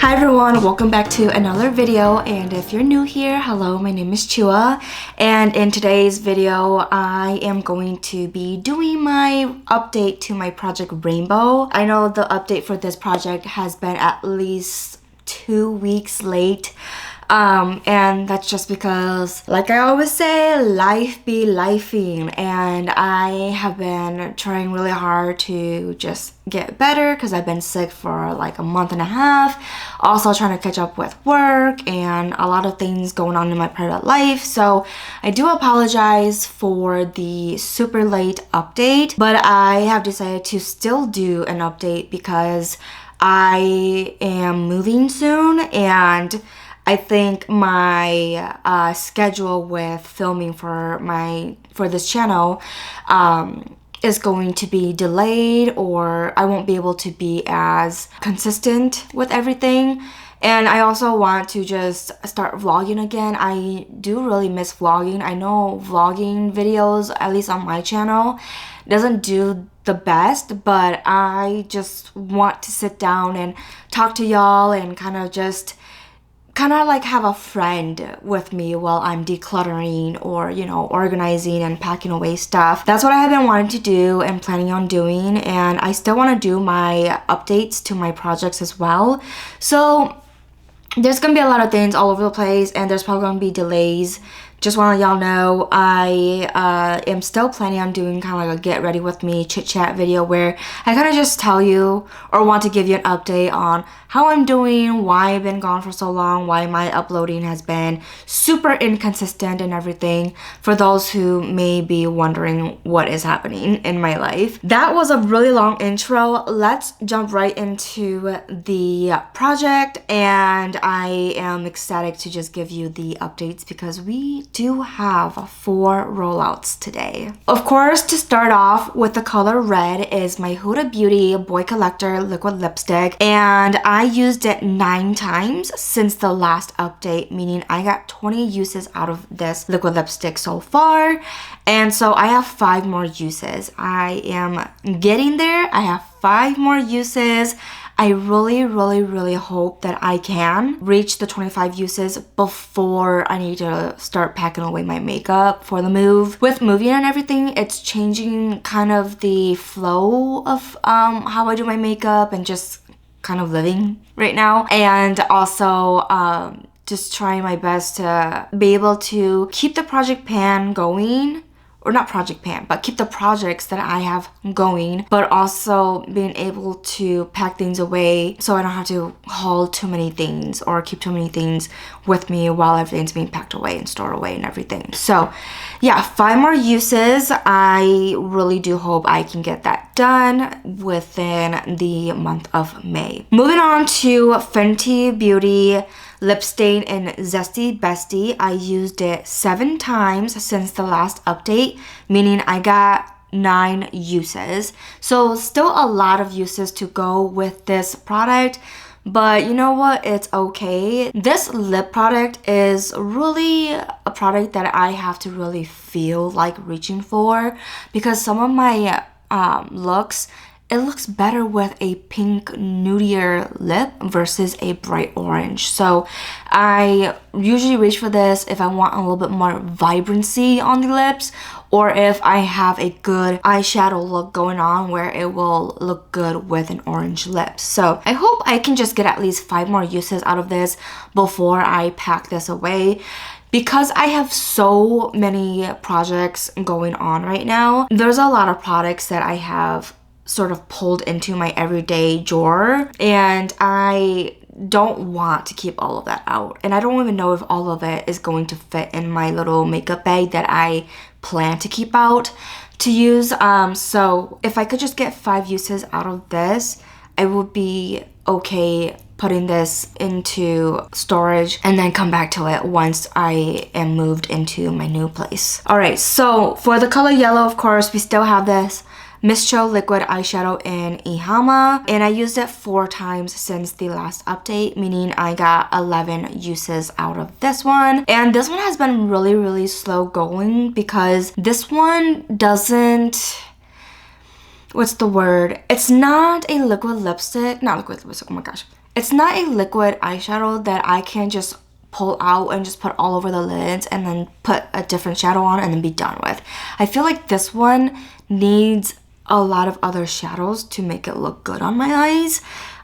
Hi everyone, welcome back to another video, and if you're new here, hello, my name is Choua, and in today's video I am going to be doing my update to my project Rainbow. I know the update for this project has been at least 2 weeks late. And that's just because, like I always say, life be lifing, and I have been trying really hard to just get better because I've been sick for like a month and a half, also trying to catch up with work and a lot of things going on in my private life. So I do apologize for the super late update, but I have decided to still do an update because I am moving soon, and I think my schedule with filming for this channel is going to be delayed, or I won't be able to be as consistent with everything. And I also want to just start vlogging again. I do really miss vlogging. I know vlogging videos, at least on my channel, doesn't do the best, but I just want to sit down and talk to y'all and kind of like have a friend with me while I'm decluttering or, you know, organizing and packing away stuff. That's what I have been wanting to do and planning on doing, and I still want to do my updates to my projects as well. So there's gonna be a lot of things all over the place, and there's probably gonna be delays. Just want to let y'all know I am still planning on doing kind of like a get ready with me chit chat video where I kind of just tell you or want to give you an update on how I'm doing, why I've been gone for so long, why my uploading has been super inconsistent and everything, for those who may be wondering what is happening in my life. That was a really long intro. Let's jump right into the project, and I am ecstatic to just give you the updates because we do have 4 rollouts today. Of course, to start off with, the color red is my Huda Beauty Boy Collector liquid lipstick, and I used it 9 times since the last update, meaning I got 20 uses out of this liquid lipstick so far, and so I have 5 more uses. I am getting there. I have 5 more uses. I really hope that I can reach the 25 uses before I need to start packing away my makeup for the move. With moving and everything, it's changing kind of the flow of how I do my makeup and just kind of living right now. And also just trying my best to be able to keep the project pan going, or not project pan, but keep the projects that I have going, but also being able to pack things away so I don't have to haul too many things or keep too many things with me while everything's being packed away and stored away and everything. So yeah, 5 more uses. I really do hope I can get that done within the month of May. Moving on to Fenty Beauty Lip Stain in Zesty Bestie. I used it 7 times since the last update, meaning I got 9 uses. So still a lot of uses to go with this product, but you know what? It's okay. This lip product is really a product that I have to really feel like reaching for, because some of my looks, it looks better with a pink nudier lip versus a bright orange. So I usually reach for this if I want a little bit more vibrancy on the lips, or if I have a good eyeshadow look going on where it will look good with an orange lip. So I hope I can just get at least 5 more uses out of this before I pack this away. Because I have so many projects going on right now, there's a lot of products that I have sort of pulled into my everyday drawer, and I don't want to keep all of that out, and I don't even know if all of it is going to fit in my little makeup bag that I plan to keep out to use. So if I could just get 5 uses out of this, I would be okay putting this into storage and then come back to it once I am moved into my new place. All right, so for the color yellow, of course, we still have this Miss Cho liquid eyeshadow in Ihama, and I used it 4 times since the last update, meaning I got 11 uses out of this one. And this one has been really slow going because this one doesn't, what's the word? It's not a liquid lipstick, not liquid lipstick, oh my gosh. It's not a liquid eyeshadow that I can just pull out and just put all over the lids and then put a different shadow on and then be done with. I feel like this one needs a lot of other shadows to make it look good on my eyes.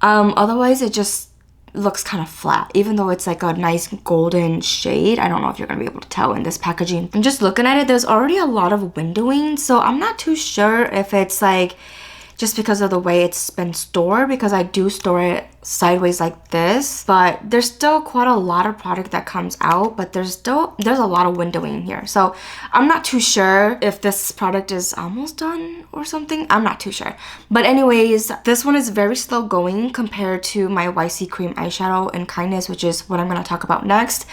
Otherwise it just looks kind of flat, even though it's like a nice golden shade. I don't know if you're gonna be able to tell in this packaging. I'm just looking at it, there's already a lot of windowing, so I'm not too sure if it's like just because of the way it's been stored, because I do store it sideways like this, but there's still quite a lot of product that comes out, but there's a lot of windowing here. So I'm not too sure if this product is almost done or something. I'm not too sure. But anyways, this one is very slow going compared to my YC Cream eyeshadow in Kindness, which is what I'm gonna talk about next.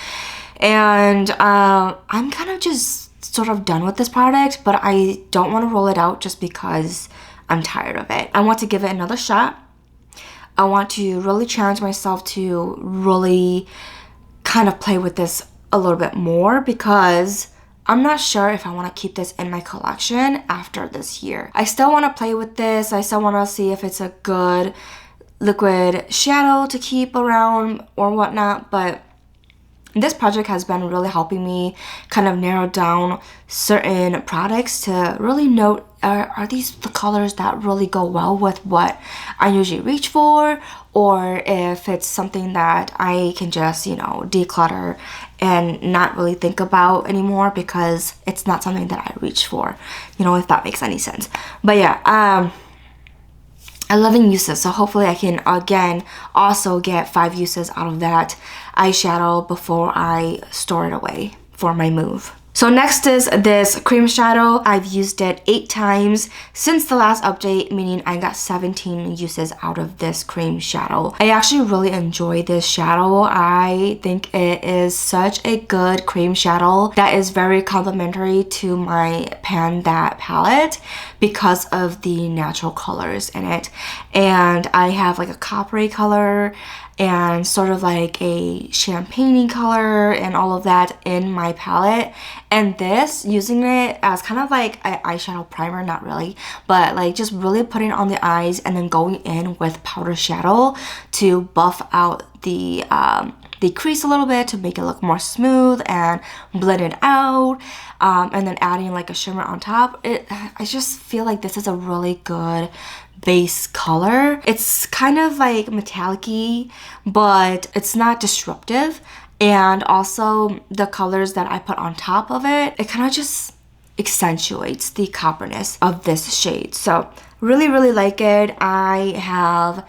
And I'm kind of just sort of done with this product, but I don't want to roll it out just because I'm tired of it. I want to give it another shot. I want to really challenge myself to really kind of play with this a little bit more, because I'm not sure if I want to keep this in my collection after this year. I still want to play with this. I still want to see if it's a good liquid shadow to keep around or whatnot, but this project has been really helping me kind of narrow down certain products to really note, are these the colors that really go well with what I usually reach for, or if it's something that I can just, you know, declutter and not really think about anymore because it's not something that I reach for, you know, if that makes any sense. But yeah, 11 uses, so hopefully I can again also get 5 uses out of that eyeshadow before I store it away for my move. So next is this cream shadow. I've used it 8 times since the last update, meaning I got 17 uses out of this cream shadow. I actually really enjoy this shadow. I think it is such a good cream shadow that is very complementary to my Pan That palette because of the natural colors in it. And I have like a coppery color and sort of like a champagne color and all of that in my palette, and this, using it as kind of like an eyeshadow primer, not really, but like just really putting it on the eyes and then going in with powder shadow to buff out the crease a little bit to make it look more smooth and blend it out, and then adding like a shimmer on top. I just feel like this is a really good base color. It's kind of like metallic-y, but it's not disruptive, and also the colors that I put on top of it, it kind of just accentuates the copperness of this shade. So really like it. I have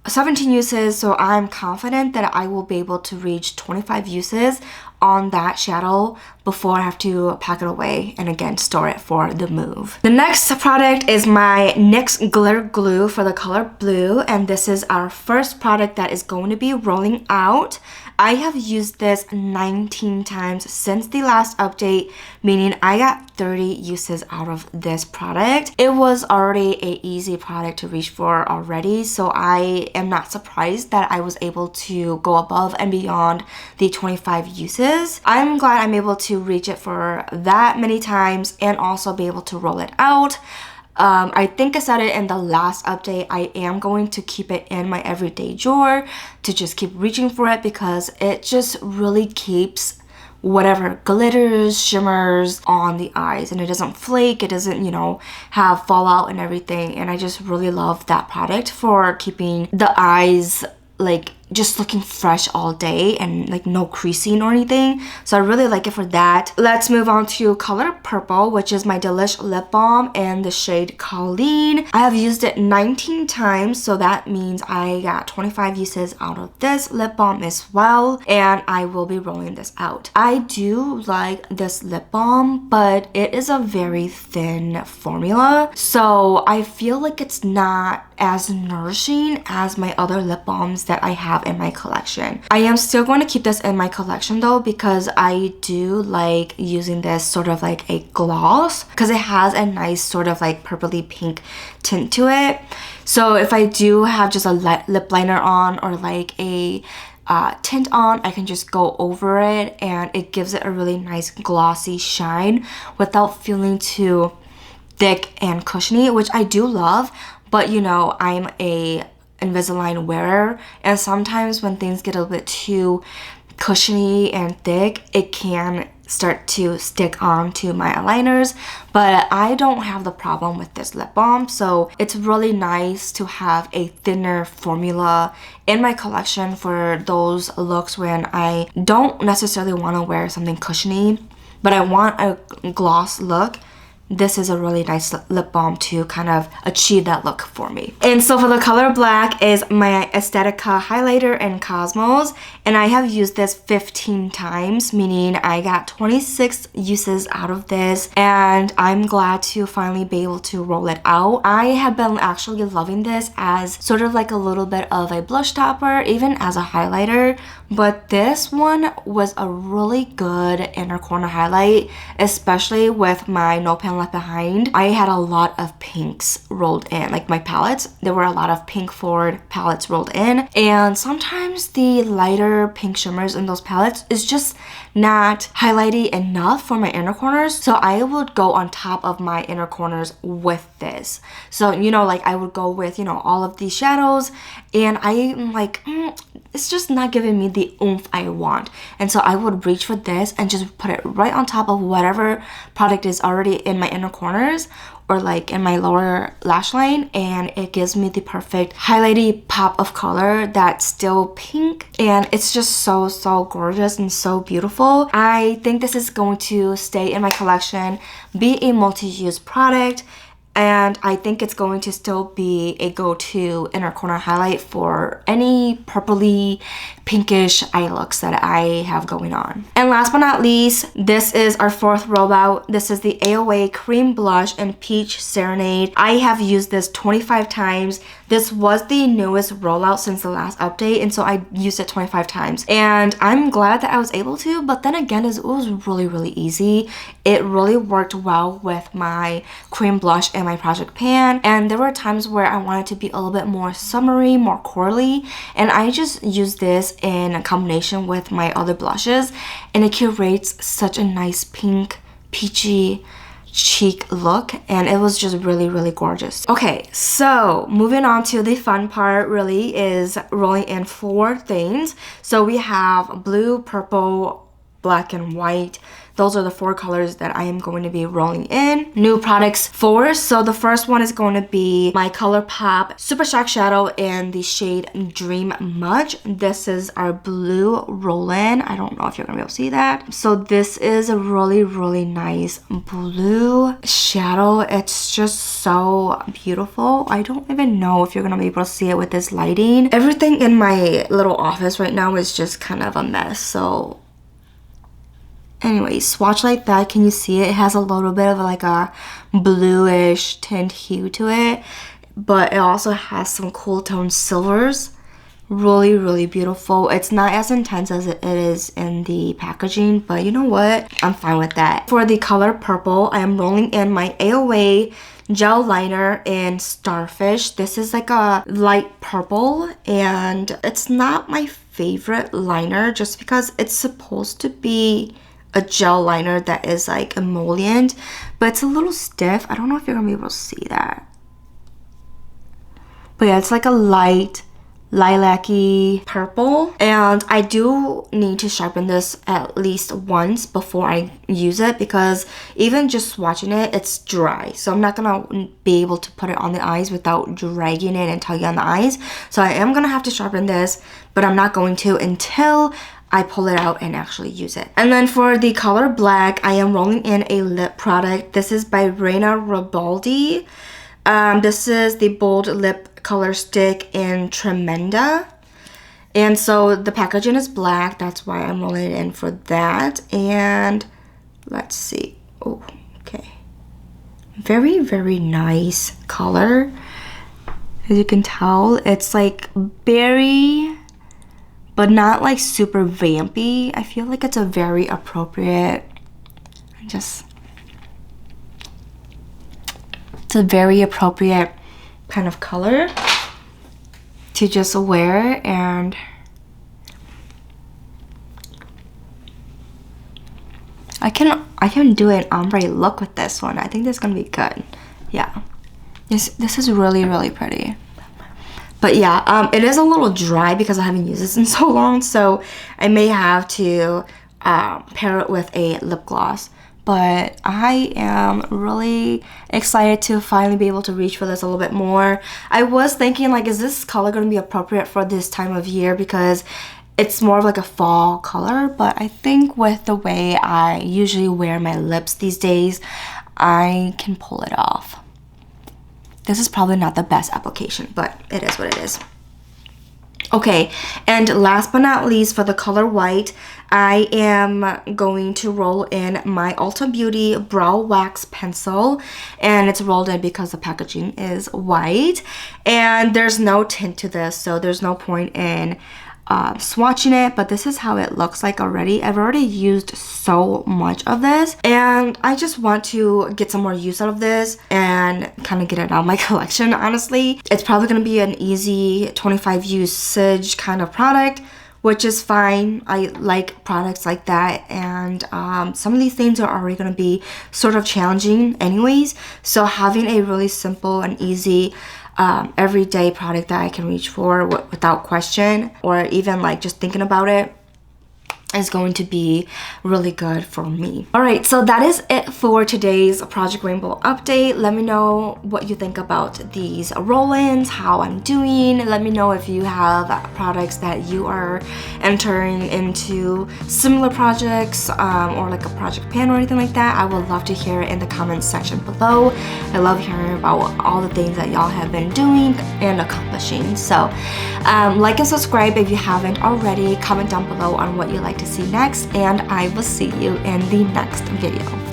17 uses, so I'm confident that I will be able to reach 25 uses on that shadow before I have to pack it away and again store it for the move. The next product is my NYX glitter glue for the color blue, and this is our first product that is going to be rolling out. I have used this 19 times since the last update, meaning I got 30 uses out of this product. It was already an easy product to reach for already, so I am not surprised that I was able to go above and beyond the 25 uses. I'm glad I'm able to reach it for that many times and also be able to roll it out. I think I said it in the last update, I am going to keep it in my everyday drawer to just keep reaching for it because it just really keeps whatever glitters, shimmers on the eyes, and it doesn't flake, it doesn't, you know, have fallout and everything. And I just really love that product for keeping the eyes like just looking fresh all day and like no creasing or anything. So I really like it for that. Let's move on to color purple, which is my Delish lip balm in the shade Colleen. I have used it 19 times, so that means I got 25 uses out of this lip balm as well, and I will be rolling this out. I do like this lip balm, but it is a very thin formula, so I feel like it's not as nourishing as my other lip balms that I have in my collection. I am still going to keep this in my collection though, because I do like using this sort of like a gloss because it has a nice sort of like purpley pink tint to it. So if I do have just a lip liner on or like a tint on, I can just go over it and it gives it a really nice glossy shine without feeling too thick and cushiony, which I do love. But you know, I'm a Invisalign wearer, and sometimes when things get a bit too cushiony and thick, it can start to stick on to my eyeliners, but I don't have the problem with this lip balm, so it's really nice to have a thinner formula in my collection for those looks when I don't necessarily want to wear something cushiony, but I want a gloss look. This is a really nice lip balm to kind of achieve that look for me. And so for the color black is my Aesthetica highlighter in Cosmos, and I have used this 15 times, meaning I got 26 uses out of this, and I'm glad to finally be able to roll it out. I have been actually loving this as sort of like a little bit of a blush topper, even as a highlighter, but this one was a really good inner corner highlight, especially with my No Pan Left Behind. I had a lot of pinks rolled in, like my palettes. There were a lot of pink forward palettes rolled in, and sometimes the lighter pink shimmers in those palettes is just not highlighty enough for my inner corners, so I would go on top of my inner corners with this. So, you know, like I would go with, you know, all of these shadows, and I'm like, it's just not giving me the oomph I want. And so I would reach for this and just put it right on top of whatever product is already in my inner corners or like in my lower lash line, and it gives me the perfect highlighty pop of color that's still pink, and it's just so gorgeous and so beautiful. I think this is going to stay in my collection, be a multi-use product, and I think it's going to still be a go-to inner corner highlight for any purpley pinkish eye looks that I have going on. And last but not least, this is our fourth rollout. This is the AOA Cream Blush in Peach Serenade. I have used this 25 times. This was the newest rollout since the last update, and so I used it 25 times. And I'm glad that I was able to, but then again, it was really easy. It really worked well with my cream blush and my project pan, and there were times where I wanted to be a little bit more summery, more corally, and I just used this in a combination with my other blushes, and it curates such a nice pink, peachy cheek look, and it was just really gorgeous. Okay, so moving on to the fun part really is rolling in 4 things. So we have blue, purple, black, and white. Those are the 4 colors that I am going to be rolling in. New products 4. So the first one is going to be my ColourPop Super Shock Shadow in the shade Dream Much. This is our blue roll-in. I don't know if you're going to be able to see that. So this is a really nice blue shadow. It's just so beautiful. I don't even know if you're going to be able to see it with this lighting. Everything in my little office right now is just kind of a mess, so anyway, swatch like that. Can you see it? It has a little bit of like a bluish tint hue to it, but it also has some cool toned silvers. Really beautiful. It's not as intense as it is in the packaging, but you know what? I'm fine with that. For the color purple, I am rolling in my AOA gel liner in Starfish. This is like a light purple, and it's not my favorite liner just because it's supposed to be a gel liner that is like emollient, but it's a little stiff. I don't know if you're gonna be able to see that, but yeah, it's like a light lilac-y purple, and I do need to sharpen this at least once before I use it, because even just swatching it, it's dry, so I'm not gonna be able to put it on the eyes without dragging it and tugging on the eyes. So I am gonna have to sharpen this, but I'm not going to until I pull it out and actually use it. And then for the color black, I am rolling in a lip product. This is by Reina Ribaldi. This is the bold lip color stick in Tremenda. And so the packaging is black. That's why I'm rolling it in for that. And let's see. Oh, okay. Very nice color. As you can tell, it's like berry, but not like super vampy. I feel like it's a very appropriate, it's a very appropriate kind of color to just wear, and I can do an ombre look with this one. I think this is gonna be good. Yeah, this is really pretty. But yeah, it is a little dry because I haven't used this in so long, so I may have to pair it with a lip gloss. But I am really excited to finally be able to reach for this a little bit more. I was thinking, like, is this color going to be appropriate for this time of year, because it's more of like a fall color, but I think with the way I usually wear my lips these days, I can pull it off. This is probably not the best application, but it is what it is. Okay, and last but not least, for the color white, I am going to roll in my Ulta Beauty Brow Wax Pencil, and it's rolled in because the packaging is white, and there's no tint to this, so there's no point in swatching it, but this is how it looks like already. I've already used so much of this, and I just want to get some more use out of this and kind of get it out of my collection, honestly. It's probably going to be an easy 25 usage kind of product, which is fine. I like products like that, and some of these things are already going to be sort of challenging anyways, so having a really simple and easy everyday product that I can reach for without question, or even like just thinking about it, is going to be really good for me. Alright, so that is it for today's Project Rainbow update. Let me know what you think about these roll-ins, how I'm doing. Let me know if you have products that you are entering into similar projects, or like a project pan or anything like that. I would love to hear it in the comments section below. I love hearing about all the things that y'all have been doing and accomplishing. So like and subscribe if you haven't already. Comment down below on what you like to see next, and I will see you in the next video.